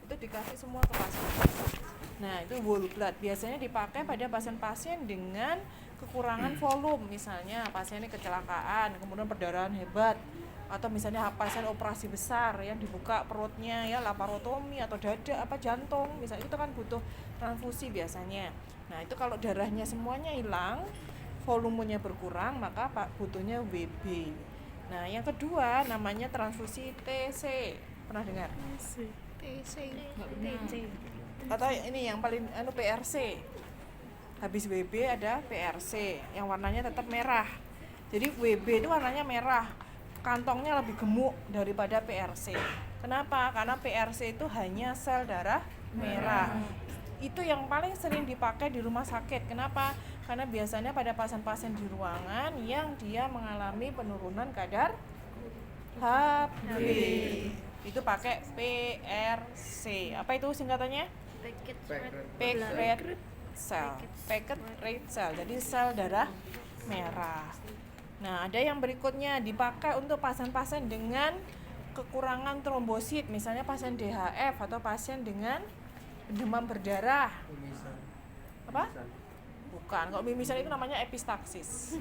itu dikasih semua ke pasien. Nah, itu whole blood biasanya dipakai pada pasien-pasien dengan kekurangan volume, misalnya pasiennya kecelakaan, kemudian perdarahan hebat, atau misalnya pasien operasi besar yang dibuka perutnya ya, laparotomi atau dada apa jantung, misalnya itu kan butuh transfusi biasanya. Nah, itu kalau darahnya semuanya hilang, volumenya berkurang, maka butuhnya WB. Nah, yang kedua namanya transfusi TC. Pernah dengar? TC. Atau ini yang paling PRC. Habis WB ada PRC yang warnanya tetap merah. Jadi WB itu warnanya merah, kantongnya lebih gemuk daripada PRC. Kenapa? Karena PRC itu hanya sel darah merah. Itu yang paling sering dipakai di rumah sakit. Kenapa? Karena biasanya pada pasien-pasien di ruangan yang dia mengalami penurunan kadar HB. Itu pakai PRC. Apa itu singkatannya? Packed red cell. Packed red cell. Jadi sel darah merah. Nah, ada yang berikutnya dipakai untuk pasien-pasien dengan kekurangan trombosit, misalnya pasien DHF atau pasien dengan demam berdarah. Apa? Bukan, kalau mimisan itu namanya epistaxis.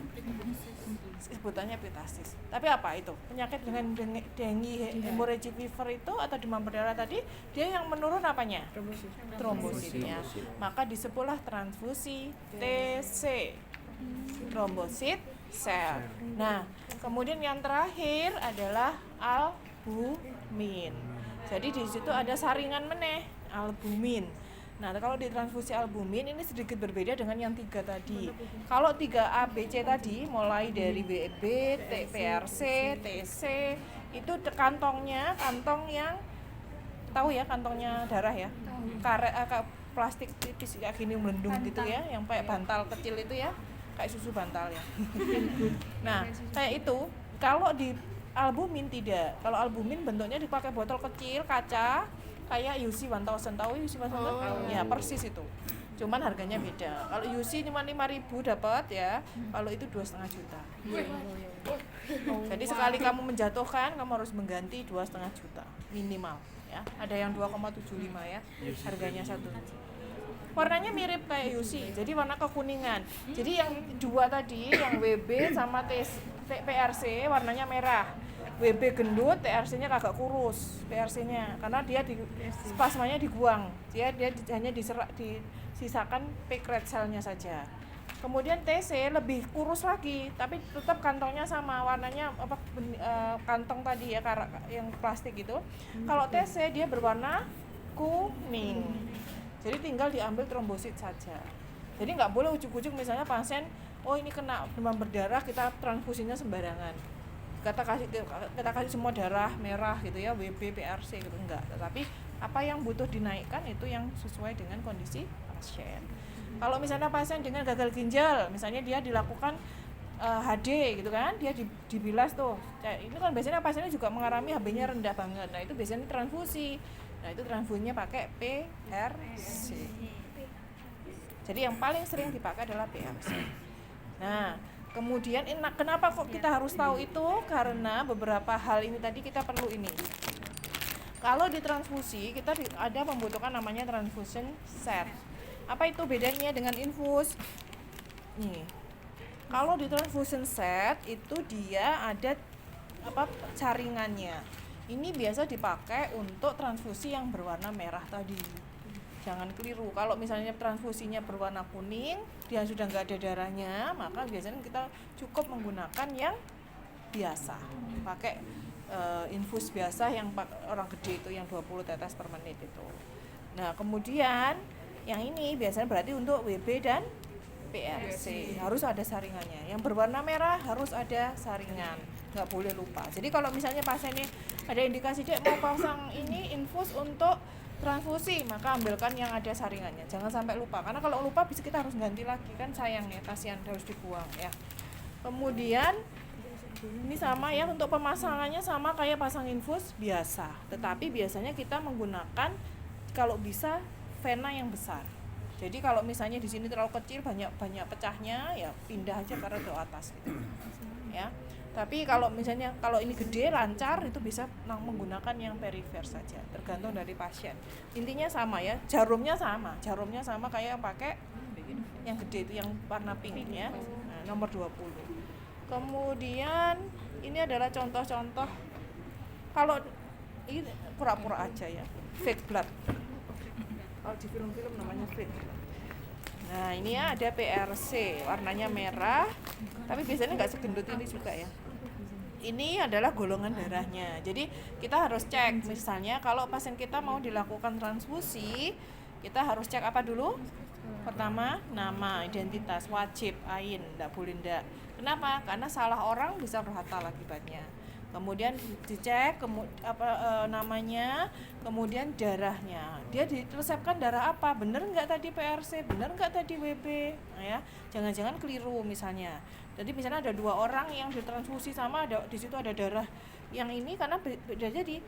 Sebutannya epistaxis. Tapi apa itu? Penyakit dengan dengue, hemorrhagic fever itu atau demam berdarah tadi, dia yang menurun apanya? Trombositnya. Maka disebutlah transfusi TC. Trombosit sel. Nah, kemudian yang terakhir adalah albumin. Jadi di situ ada saringan meneh, albumin. Nah, kalau di transfusi albumin ini sedikit berbeda dengan yang 3 tadi. Kalau 3A, B, C tadi mulai dari WB, PRC, TC itu kantong yang tahu ya, kantongnya darah ya. Karet plastik tipis kayak gini melendung gitu ya, yang kayak bantal kecil itu ya. Kayak susu bantal ya. Nah, kayak itu kalau di albumin tidak. Kalau albumin bentuknya dipakai botol kecil kaca kayak UC 1000. Tahu UC 1000? Ya, persis itu. Cuman harganya beda. Kalau UC cuma 5.000 dapat ya. Kalau itu 2,5 juta. Jadi sekali kamu menjatuhkan, kamu harus mengganti 2,5 juta minimal ya. Ada yang 2,75 ya. Harganya 1. Warnanya mirip kayak UC, jadi warna kekuningan. Jadi yang 2 tadi, yang WB sama PRC warnanya merah. WB gendut, TRC-nya agak kurus, PRC-nya karena dia spasmanya dibuang. Dia hanya disisakan packed red cell-nya saja. Kemudian TC lebih kurus lagi, tapi tetap kantongnya sama, warnanya kantong tadi ya, yang plastik itu. Kalau TC dia berwarna kuning. Jadi tinggal diambil trombosit saja. Jadi nggak boleh ujuk-ujuk misalnya pasien, oh ini kena demam berdarah, kita transfusinya sembarangan. Kita kasih semua darah merah gitu ya, WB, PRC gitu, enggak. Tetapi apa yang butuh dinaikkan itu yang sesuai dengan kondisi pasien. Kalau misalnya pasien dengan gagal ginjal, misalnya dia dilakukan HD gitu kan, dia dibilas tuh. Ini kan biasanya pasiennya juga mengalami HB-nya rendah banget. Nah, itu biasanya transfusi. Nah, itu transfusinya pakai PRC. Jadi yang paling sering dipakai adalah PRC. Nah, kemudian kenapa kok kita harus tahu itu? Karena beberapa hal ini tadi kita perlu ini. Kalau di transfusi kita ada membutuhkan namanya transfusion set. Apa itu bedanya dengan infus? Nih. Kalau di transfusion set itu dia ada saringannya. Ini biasa dipakai untuk transfusi yang berwarna merah tadi. Jangan keliru. Kalau misalnya transfusinya berwarna kuning, dia sudah nggak ada darahnya, maka biasanya kita cukup menggunakan yang biasa. Pakai infus biasa yang orang gede itu, yang 20 tetes per menit itu. Nah, kemudian yang ini biasanya berarti untuk WB dan PRC. Harus ada saringannya. Yang berwarna merah harus ada saringan. Nggak boleh lupa. Jadi kalau misalnya pasiennya ada indikasi dia mau pasang ini infus untuk transfusi, maka ambilkan yang ada saringannya. Jangan sampai lupa, karena kalau lupa bisa kita harus ganti lagi, kan sayang ya, kasihan harus dibuang ya. Kemudian ini sama ya, untuk pemasangannya sama kayak pasang infus biasa, tetapi biasanya kita menggunakan kalau bisa vena yang besar. Jadi kalau misalnya di sini terlalu kecil, banyak pecahnya, ya pindah aja ke rada atas gitu. Ya. Tapi kalau misalnya kalau ini gede lancar itu bisa menggunakan yang perifer saja, tergantung dari pasien. Intinya sama ya, jarumnya sama kayak yang pakai yang gede itu yang warna pink ya. Nah, nomor 20. Kemudian ini adalah contoh-contoh kalau ini pura-pura aja ya, fake blood. Kalau di film-film namanya fake blood. Nah ini ya ada PRC, warnanya merah, tapi biasanya nggak segendut ini juga ya. Ini adalah golongan darahnya. Jadi kita harus cek, misalnya kalau pasien kita mau dilakukan transfusi, kita harus cek apa dulu? Pertama, nama, identitas, wajib, ain, nggak boleh ndak. Kenapa? Karena salah orang bisa fatal akibatnya. Kemudian dicek namanya, kemudian darahnya. Dia diresepkan darah apa? Bener nggak tadi PRC? Bener nggak tadi WB? Nah, ya, jangan-jangan keliru misalnya. Jadi misalnya ada 2 orang yang ditransfusi sama, di situ ada darah yang ini karena beda. Jadi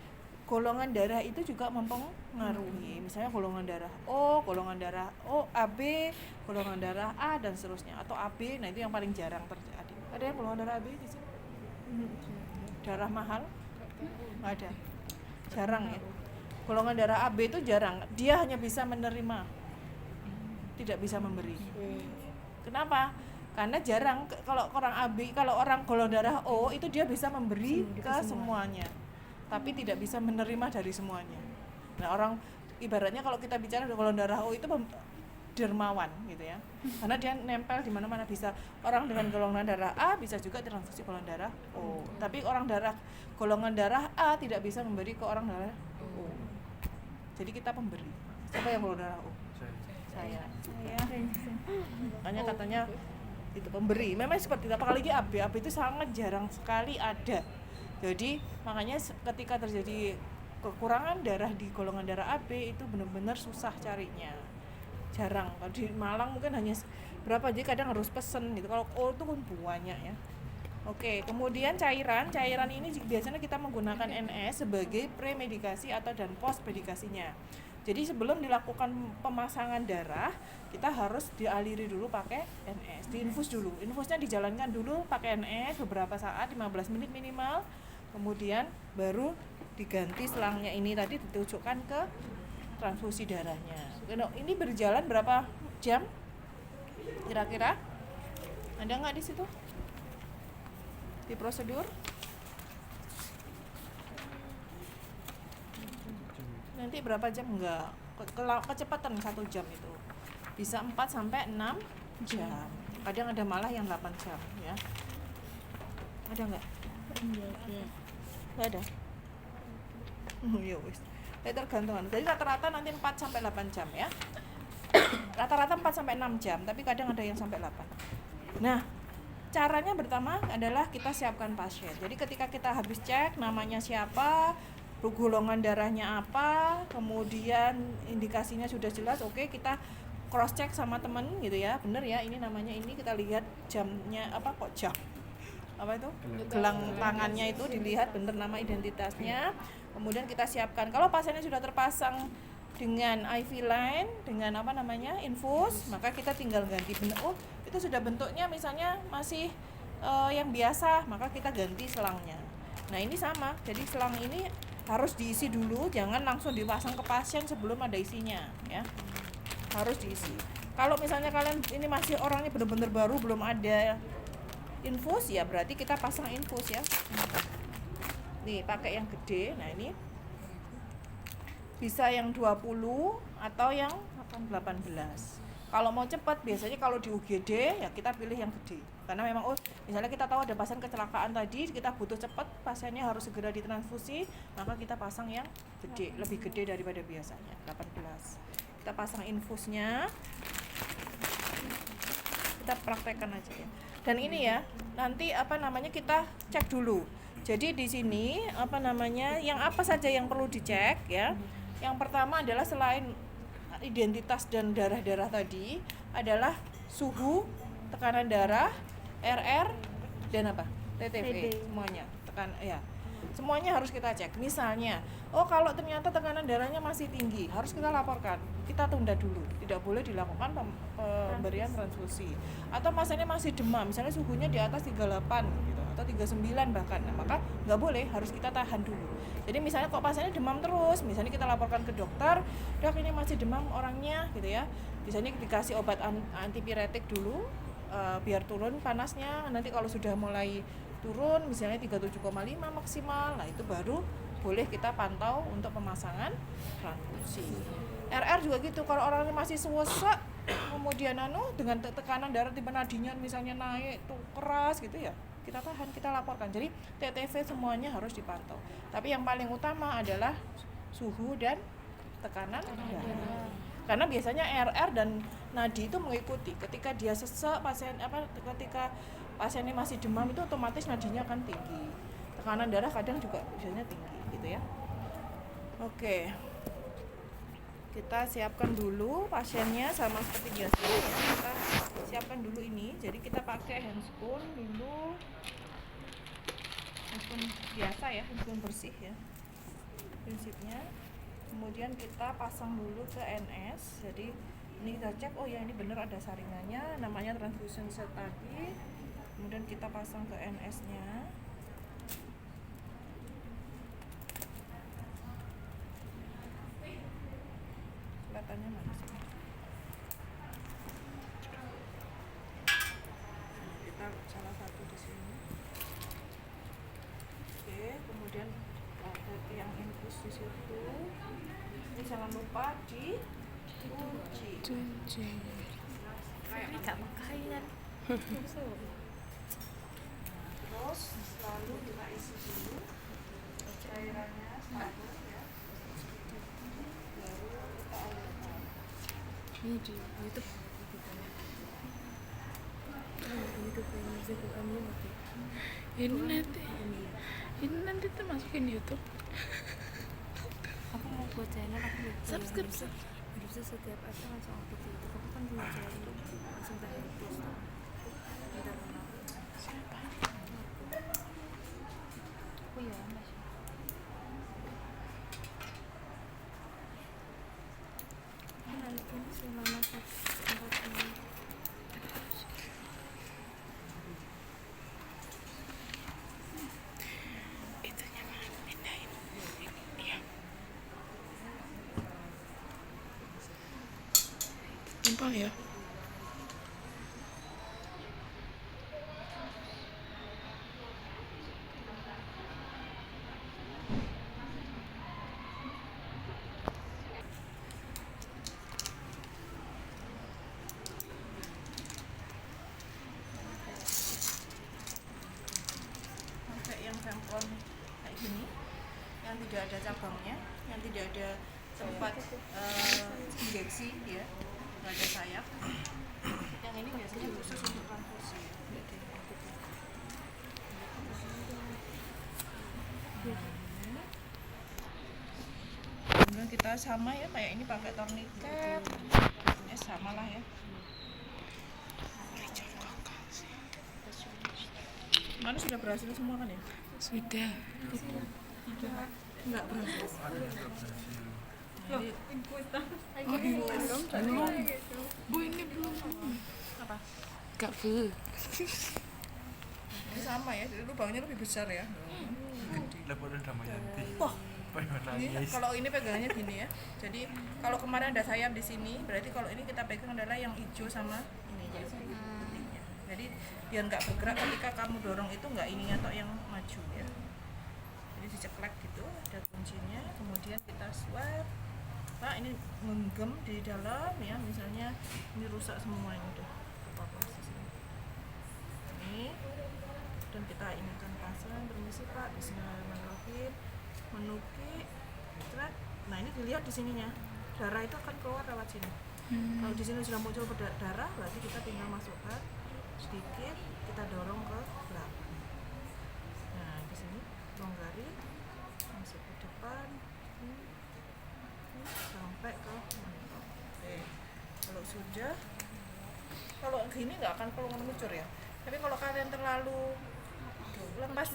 golongan darah itu juga mempengaruhi. Misalnya golongan darah O, golongan darah O, AB, golongan darah A dan seterusnya, atau AB. Nah itu yang paling jarang terjadi. Ada yang golongan darah AB di sini? Darah mahal? Nggak ada, jarang ya. Golongan darah AB itu jarang, dia hanya bisa menerima, tidak bisa memberi. Kenapa? Karena jarang. Kalau orang AB, kalau orang golongan darah O itu dia bisa memberi ke semuanya, tapi tidak bisa menerima dari semuanya. Nah orang ibaratnya kalau kita bicara golongan darah O itu dermawan gitu ya, karena dia nempel di mana-mana. Bisa orang dengan golongan darah A bisa juga transfusi golongan darah O, tapi golongan darah A tidak bisa memberi ke orang darah O. Jadi kita pemberi. Siapa yang golongan darah O? Saya. Makanya katanya itu pemberi. Memang seperti itu. Apalagi AB itu sangat jarang sekali ada. Jadi makanya ketika terjadi kekurangan darah di golongan darah AB itu benar-benar susah carinya. Jarang. Kalau di Malang mungkin hanya berapa, jadi kadang harus pesen gitu. Kalau O itu kan banyak ya. Oke, kemudian cairan ini biasanya kita menggunakan NS sebagai premedikasi atau dan post medikasinya. Jadi sebelum dilakukan pemasangan darah, kita harus dialiri dulu pakai NS, diinfus dulu. Infusnya dijalankan dulu pakai NS beberapa saat, 15 menit minimal. Kemudian baru diganti selangnya ini tadi ditujukan ke transfusi darahnya. Ini berjalan berapa jam? Kira-kira? Ada nggak di situ? Di prosedur? Nanti berapa jam? Enggak. Kecepatan 1 jam itu. Bisa 4 sampai 6 jam. Kadang ada malah yang 8 jam ya. Ada nggak? Nggak ada. Ya wis. Tergantung. Jadi rata-rata nanti 4 sampai 8 jam ya. Rata-rata 4 sampai 6 jam, tapi kadang ada yang sampai 8. Nah, caranya pertama adalah kita siapkan pasien. Jadi ketika kita habis cek namanya siapa, golongan darahnya apa, kemudian indikasinya sudah jelas, oke, kita cross check sama teman gitu ya. Bener ya, ini namanya ini, kita lihat jamnya apa kok jam. Apa itu? Gelang tangannya itu dilihat bener nama identitasnya. Kemudian kita siapkan. Kalau pasiennya sudah terpasang dengan IV line, dengan apa namanya? Infus, maka kita tinggal ganti bener. Oh, itu sudah bentuknya misalnya masih yang biasa, maka kita ganti selangnya. Nah, ini sama. Jadi selang ini harus diisi dulu, jangan langsung dipasang ke pasien sebelum ada isinya ya. Harus diisi. Kalau misalnya kalian ini masih orangnya benar-benar baru, belum ada infus, ya berarti kita pasang infus ya. Nih pakai yang gede. Nah ini bisa yang 20 atau yang 18. Kalau mau cepat biasanya kalau di UGD ya kita pilih yang gede, karena memang misalnya kita tahu ada pasien kecelakaan tadi, kita butuh cepat, pasiennya harus segera ditransfusi, maka kita pasang yang gede, lebih gede daripada biasanya 18. Kita pasang infusnya, kita praktekkan aja ya. Dan ini ya, nanti apa namanya kita cek dulu. Jadi di sini apa namanya, yang apa saja yang perlu dicek ya. Yang pertama adalah selain identitas dan darah-darah tadi adalah suhu, tekanan darah, RR dan apa? TTV semuanya. Semuanya harus kita cek. Misalnya, oh kalau ternyata tekanan darahnya masih tinggi, harus kita laporkan. Kita tunda dulu, tidak boleh dilakukan pemberian transfusi. Atau pasiennya masih demam, misalnya suhunya di atas 38 gitu, atau 39 bahkan, nah, maka nggak boleh, harus kita tahan dulu. Jadi misalnya kok pasiennya demam terus, misalnya kita laporkan ke dokter, dok ini masih demam orangnya gitu ya, misalnya dikasih obat antipiretik dulu, biar turun panasnya. Nanti kalau sudah mulai turun misalnya 37,5 maksimal, nah itu baru boleh kita pantau untuk pemasangan transfusi. RR juga gitu, kalau orangnya masih sesak kemudian dengan tekanan darah tiba nadinya misalnya naik tuh keras gitu ya, kita tahan, kita laporkan. Jadi TTV semuanya harus dipantau, tapi yang paling utama adalah suhu dan tekanan darah. Karena biasanya RR dan nadi itu mengikuti. Ketika dia sesak ketika pasiennya masih demam itu otomatis nadinya akan tinggi. Tekanan darah kadang juga biasanya tinggi gitu ya. Oke. Kita siapkan dulu pasiennya sama seperti biasa ya. Kita siapkan dulu ini. Jadi kita pakai handscoon dulu. Handscoon biasa ya, handscoon bersih ya. Prinsipnya. Kemudian kita pasang dulu ke NS. Jadi ini kita cek, oh ya ini benar ada saringannya, namanya transfusion set tadi. Kemudian kita pasang ke NS-nya. Kelihatannya mana sih? Kita salah satu di sini. Oke, kemudian ada yang infus di situ. Ini jangan lupa dikunci. Kayak gak pakaian. Terus lalu kita isi dulu cairannya sabun ya. Baru kita alirkan. Ini di YouTube. Ini nanti tuh masukin YouTube. Aku mau buat channel, aku lupa Subscribe. harusnya setiap apa langsung upload di YouTube. Aku kan punya channel langsung tak hapus tuh. Bentar kenal. Aku ya mas. Nanti kan selama 4 menit. Itunya kan pindahin. Iya. Gampang ya. Pakai yang sampel kayak gini, yang tidak ada cabangnya, yang tidak ada tempat injeksi ya, nggak ada sayap. Yang ini biasanya khusus untuk transfusi. Kemudian kita sama ya, kayak ini pakai tourniquet, ya sama lah ya. Mana sudah berhasil semua kan ya? Sudah. Enggak berhasil. Jadi, Bu ini belum. apa? Gak bu. Ini sama ya, jadi lubangnya lebih besar ya. Laporan Damayanti. Wah, Pengen ini nangis. kalau ini pegangannya gini ya. Jadi kalau kemarin ada sayap di sini, berarti kalau ini kita pegang adalah yang hijau sama ini jadi pentingnya. Jadi biar nggak bergerak ketika kamu dorong itu nggak ini atau yang maju ya. Jadi diceklek gitu, ada kuncinya. Kemudian kita swab. Pak ini menggem di dalam ya, misalnya ini rusak semua ini udah kepaplas di sini. Ini dan kita ingatkan pasang, permisi Pak, bismillahirrahmanirrahim, menuki, cek. Nah ini dilihat di sininya, darah itu akan keluar lewat sini. Kalau di sini sudah muncul darah, berarti kita tinggal masukkan sedikit, kita dorong ke belakang. Nah di sini longgari, masuk ke depan, sampai ke mentok. Oke, kalau sudah, kalau gini nggak akan keluar ngucur ya. Tapi kalau kalian terlalu lemas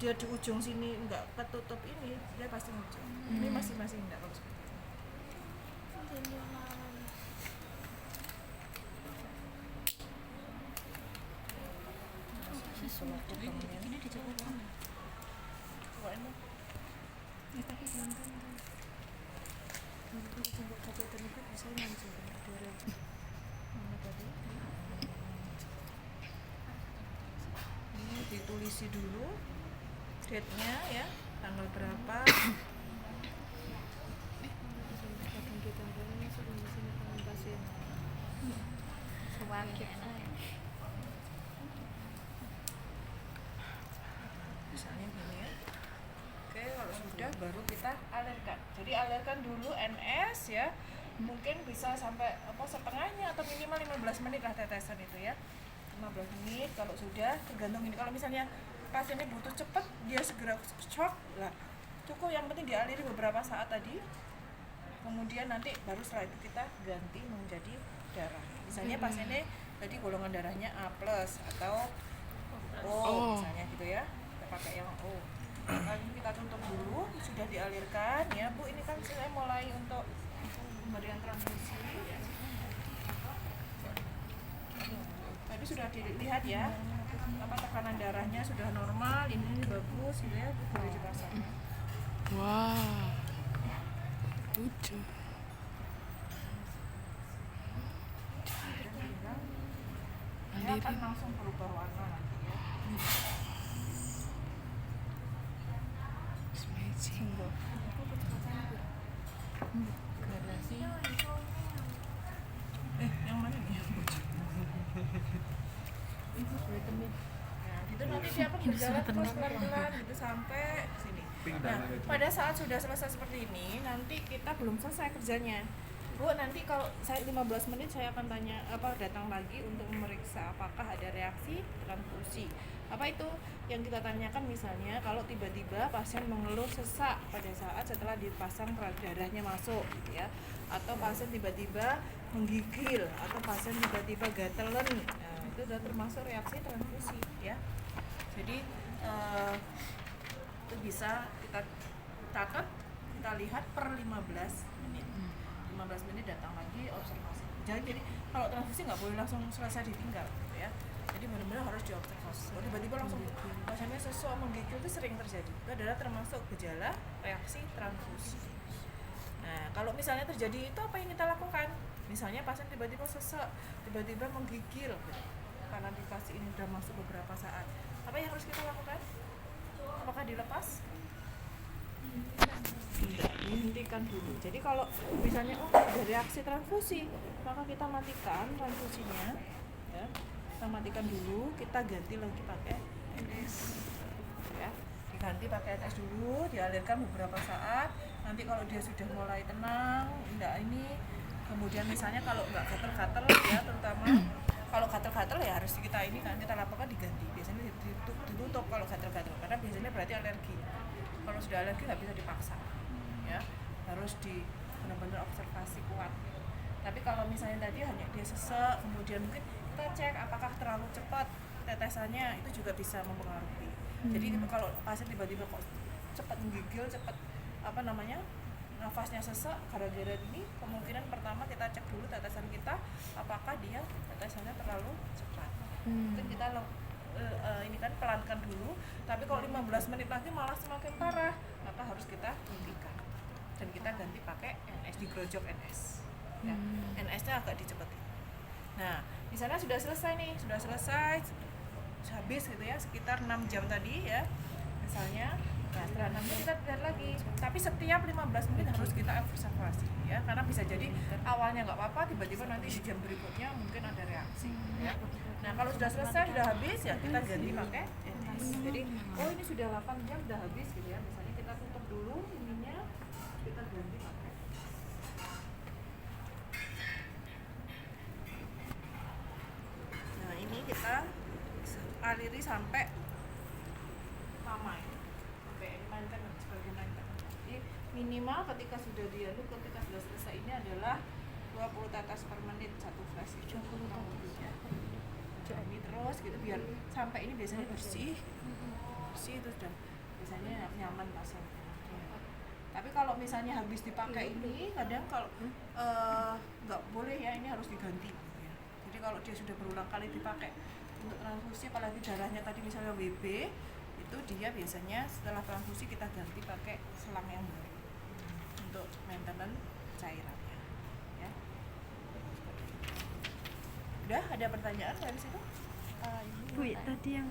dia di ujung sini nggak ketutup ini, dia pasti ngejong. Ini masih enggak kalau seperti ini. Ini dicoba Coba ini. ya tapi gampang kan nanti coba kaca terlibat bisa langsung darah Mana tadi? Ini ditulisi dulu date-nya ya, tanggal berapa. kadang kita ini sudah di sini dengan pasien Misalnya gini ya. Oke, kalau sudah baru kita alirkan. Jadi alirkan dulu NS ya. Mungkin bisa sampai setengahnya atau minimal 15 menit lah tetesan itu ya. 15 menit kalau sudah tergantung ini. Kalau misalnya pasiennya butuh cepat, dia segera shock lah. Cukup yang penting dialiri beberapa saat tadi. Kemudian nanti baru setelah itu kita ganti menjadi darah. Misalnya pasiennya tadi golongan darahnya A+ atau O misalnya gitu ya. Kita pakai yang O. Kali ini kita tutup dulu, sudah dialirkan ya Bu. Ini kan saya mulai untuk pemberian transfusi ya. Tadi sudah dilihat ya, tekanan darahnya sudah normal, ini bagus gitu ya, boleh dipasang. Wah. Lucu. Dia akan langsung berubah warna nanti ya. It's amazing. Yang mana nih? Nah, gitu nanti dia akan berjalan terus pelan-pelan gitu sampai sini. Nah, pada saat sudah selesai seperti ini, nanti kita belum selesai kerjanya. Bu, nanti kalau saya 15 menit saya akan datang lagi untuk memeriksa apakah ada reaksi transfusi. Apa itu yang kita tanyakan, misalnya kalau tiba-tiba pasien mengeluh sesak pada saat setelah dipasang darahnya masuk gitu ya, atau pasien tiba-tiba menggigil, atau pasien tiba-tiba gatelen, nah, itu sudah termasuk reaksi transfusi ya. Jadi itu bisa kita catat, kita lihat per 15 menit. 15 menit datang lagi observasi. Jadi kalau transfusi nggak boleh langsung selesai ditinggal gitu ya. Jadi benar-benar harus diobservasi. Kalau tiba-tiba langsung pasiennya sesak menggigil itu sering terjadi. Itu adalah termasuk gejala reaksi transfusi. Nah, kalau misalnya terjadi itu apa yang kita lakukan? Misalnya pasien tiba-tiba sesak, tiba-tiba menggigil gitu. Karena dikasih ini sudah masuk beberapa saat. Apa yang harus kita lakukan? Apakah dilepas? Tidak, dihentikan dulu. Jadi kalau misalnya ada reaksi transfusi, maka kita matikan transfusinya ya. Kita matikan dulu, kita ganti lagi pakai NS ya. Diganti pakai NS dulu, dialirkan beberapa saat. Nanti kalau dia sudah mulai tenang, enggak ini, kemudian misalnya kalau enggak gatel-gatel ya, terutama kalau gatel-gatel ya harus kita ini kan kita lakukan diganti. Biasanya ditutup kalau gatel-gatel karena biasanya berarti alergi. Kalau sudah alergi nggak bisa dipaksa ya, harus benar-benar observasi kuat. Tapi kalau misalnya tadi hanya dia sesak, kemudian mungkin kita cek apakah terlalu cepat tetesannya, itu juga bisa mempengaruhi. Jadi kalau pasien tiba-tiba kok cepat menggigil, cepat nafasnya sesak gara-gara ini, kemungkinan pertama kita cek dulu tetesan kita apakah dia tetesannya terlalu cepat. Mungkin kita ini kan pelankan dulu, tapi kalau 15 menit lagi malah semakin parah, maka harus kita hentikan dan kita ganti pakai NS, digrojok NS ya. NS-nya agak dicepetin. Nah, misalnya sudah selesai habis gitu ya, sekitar 6 jam tadi ya misalnya. Nah, setelah 6 jam kita lihat lagi, tapi setiap 15 menit harus kita observasi ya, karena bisa jadi awalnya nggak apa-apa, tiba-tiba nanti di jam berikutnya mungkin ada reaksi ya. Nah, kalau sudah selesai, sudah habis ya kita ganti pakai NS. Jadi ini sudah 8 jam sudah habis gitu ya, misalnya kita tutup dulu ininya, kita ganti pakai. Nah, ini kita aliri sampai lama ya, sampai mainkan sebagai mainkan. Jadi minimal ketika sudah ketika sudah selesai ini adalah 20 tetes per menit satu flash, 20 ya. Ini terus gitu biar sampai ini biasanya bersih itu sudah biasanya nyaman pasiennya. Tapi kalau misalnya habis dipakai ini, kadang kalau nggak boleh ya, ini harus diganti. Ya. Jadi kalau dia sudah berulang kali dipakai untuk transfusi, apalagi darahnya tadi misalnya WB, itu dia biasanya setelah transfusi kita ganti pakai selang yang baru untuk maintenance cairannya. Ya. Udah ada pertanyaan dari situ? Bu, tadi yang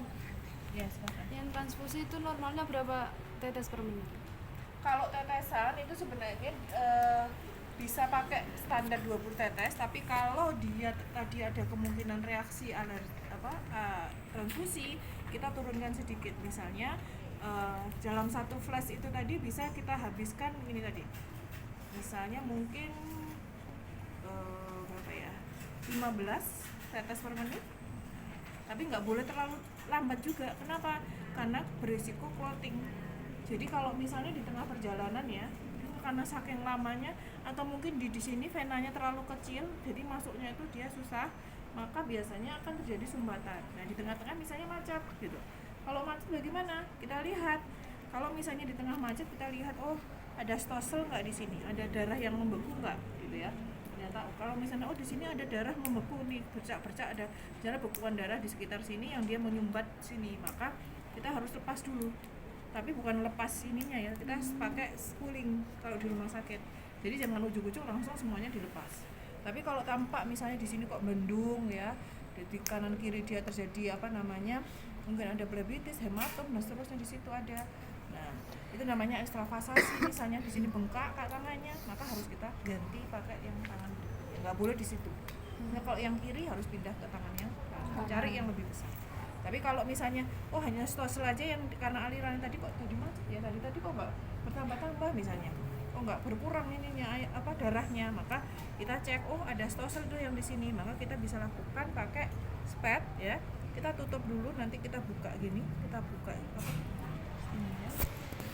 Silakan. transfusi itu normalnya berapa tetes per menit? Kalau tetesan itu sebenarnya bisa pakai standar 20 tetes, tapi kalau dia tadi ada kemungkinan reaksi transfusi, kita turunkan sedikit. Misalnya dalam satu flash itu tadi bisa kita habiskan ini tadi. Misalnya mungkin berapa ya? 15 tetes per menit. Tapi nggak boleh terlalu lambat juga. Kenapa? Karena berisiko clotting. Jadi kalau misalnya di tengah perjalanan ya, karena saking lamanya atau mungkin di sini venanya terlalu kecil, jadi masuknya itu dia susah, maka biasanya akan terjadi sumbatan. Nah di tengah-tengah misalnya macet gitu. Kalau macet bagaimana? Kita lihat. Kalau misalnya di tengah macet kita lihat, oh ada stosel nggak di sini, ada darah yang membeku nggak, gitu ya. Ternyata kalau misalnya di sini ada darah membeku nih, bercak-bercak ada bekuan darah di sekitar sini yang dia menyumbat sini, maka kita harus lepas dulu. Tapi bukan lepas ininya ya, kita pakai spooling kalau di rumah sakit. Jadi jangan ujuk-ujuk langsung semuanya dilepas. Tapi kalau tampak misalnya di sini kok mendung ya, di kanan kiri dia terjadi mungkin ada phlebitis, hematom, dan seterusnya di situ ada. Nah, itu namanya ekstravasasi. Misalnya di sini bengkak tangannya, maka harus kita ganti pakai yang tangan berikutnya. Nggak boleh di situ. Nah, kalau yang kiri harus pindah ke tangan yang kanan, cari yang lebih besar. Tapi kalau misalnya hanya stosel aja yang karena aliran tadi kok tadi macet ya, tadi kok nggak bertambah-tambah misalnya, nggak berkurang darahnya, maka kita cek ada stosel tuh yang di sini, maka kita bisa lakukan pakai spad ya, kita tutup dulu, nanti kita buka gini, kita buka